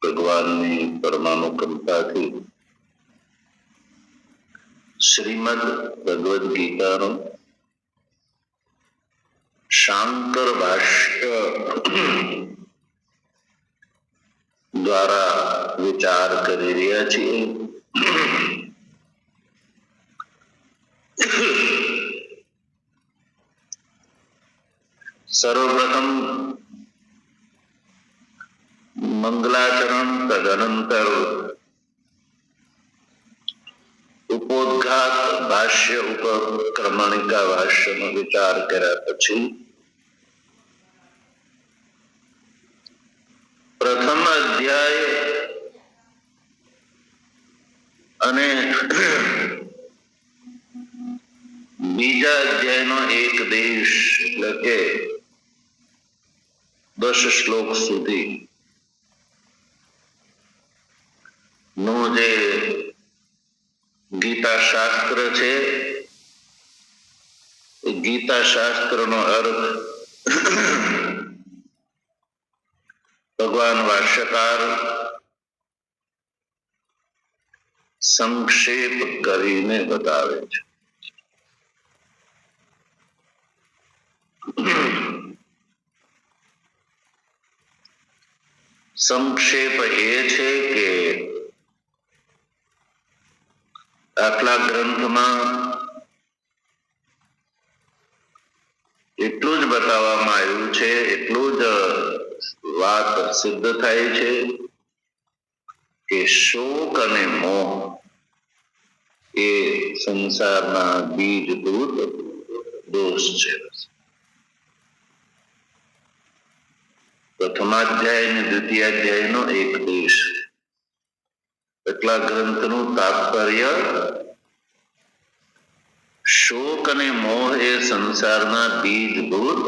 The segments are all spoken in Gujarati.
ભગવાનની પરમાનુકંપાથી શ્રીમદ ભગવદ ગીતાનો શાંકર ભાષ્ય દ્વારા વિચાર કરી રહ્યા છીએ. સર્વપ્રથમ મંગલાચરણ, તદનંતર ઉપોદ્ઘાત ભાષ્ય ઉપર ક્રમણિકા ભાષ્યનો વિચાર કર્યા પછી પ્રથમ અધ્યાય અને બીજા અધ્યાયનો એક દેશ એટલે કે 10 શ્લોક સુધી નું જે ગીતા શાસ્ત્ર છે એ ગીતા શાસ્ત્રનો અર્થ ભગવાન ભાષ્યકાર સંક્ષેપ કરીને બતાવે છે. સંક્ષેપ એ છે કે આટલા ગ્રંથમાં એટલું જ બતાવવામાં આવ્યું છે, એટલું જ વાત સિદ્ધ થાય છે કે શોક અને મોહ એ સંસારના બીજભૂત દોષ છે. પ્રથમાધ્યાય અને દ્વિતીયાધ્યાયનો એક દેશ. એટલા ગ્રંથનું તાત્પર્ય શોક અને મોહ એ સંસારના બીજભૂત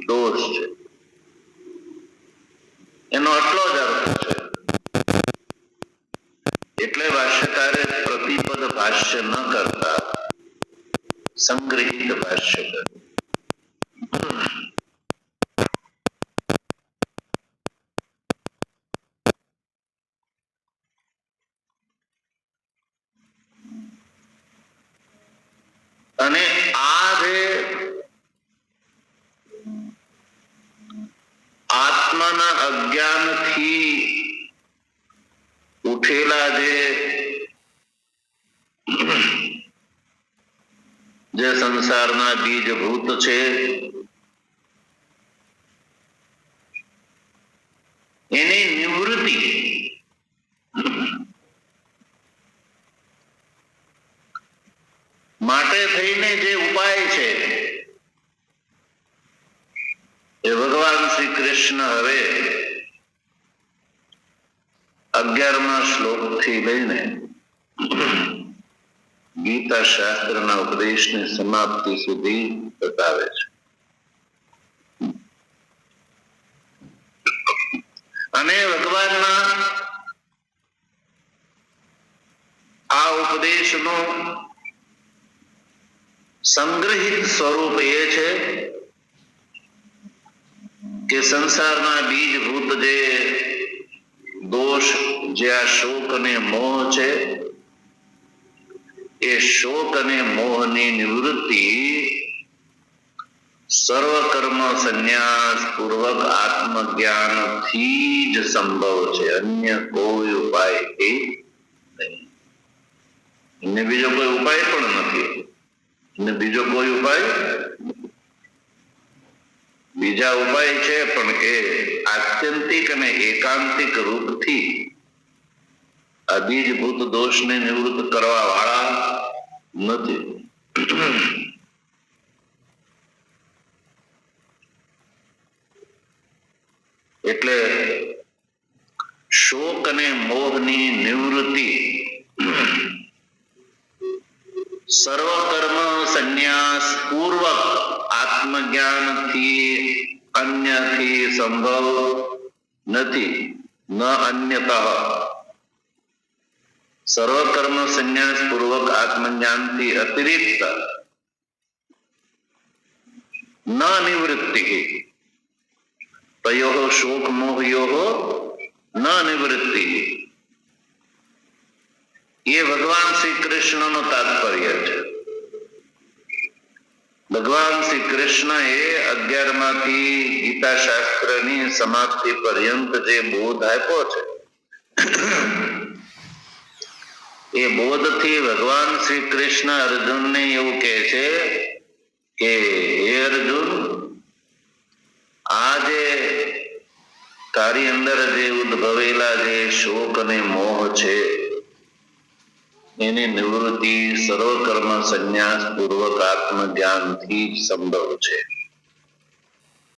દોષ છે, એનો આટલો જ અર્થ છે. એટલે ભાષ્યકારે પ્રતિપદ ભાષ્ય ન કરતા સંગ્રહિત ભાષ્ય કર્યું. અને આ જે આત્માના અજ્ઞાનથી ઉઠેલા જે સંસારના બીજભૂત છે એની નિવૃત્તિ માટે થઈને જે ઉપાય છે એ ભગવાન શ્રી કૃષ્ણ હવે 11મા શ્લોકથી લઈને ગીતા શાસ્ત્રના ઉપદેશની સમાપ્તિ સુધી બતાવે છે. અને ભગવાનના આ ઉપદેશનો સંગ્રહિત સ્વરૂપ એ છે કે સંસારના બીજભૂત જે દોષ, જે આ શોક અને મોહ છે, એ શોક અને મોહની નિવૃત્તિ સર્વકર્મ સંન્યાસ પૂર્વક આત્મજ્ઞાનથી જ સંભવ છે. અન્ય કોઈ ઉપાય એ નહીં. એને બીજો કોઈ ઉપાય પણ નથી. અને બીજો કોઈ ઉપાય, બીજા ઉપાય છે પણ એ આત્યંતિક અને એકાંતિક રૂપથી આ બીજભૂત દોષને નિવૃત્ત કરવા વાળા નથી. એટલે શોક અને મોહની નિવૃત્તિ સર્વકર્મ સંન્યાસ પૂર્વક આત્મજ્ઞાનથી અન્યથી સંભવ નથી. ન અન્યતઃ. સર્વકર્મ સંન્યાસ પૂર્વક આત્મજ્ઞાનથી અતિરિક્ત ન નિવૃત્તિ તયોઃ શોક મોહયોઃ ન નિવૃત્તિ, એ ભગવાન શ્રી કૃષ્ણનો તાત્પર્ય છે. ભગવાન શ્રી કૃષ્ણ એ 11માંથી ગીતા શાસ્ત્રની સમાપ્તિ પર્યંત જે બોધ આપ્યો છે, એ બોધથી ભગવાન શ્રી કૃષ્ણ અર્જુનને એવું કહે છે કે હે અર્જુન, આ જે તારી અંદર જે ઉદ્ભવેલા જે શોક અને મોહ છે, એની નિવૃત્તિ સર્વ કર્મ સંન્યાસ પૂર્વક આત્મજ્ઞાનથી જ સંભવ છે.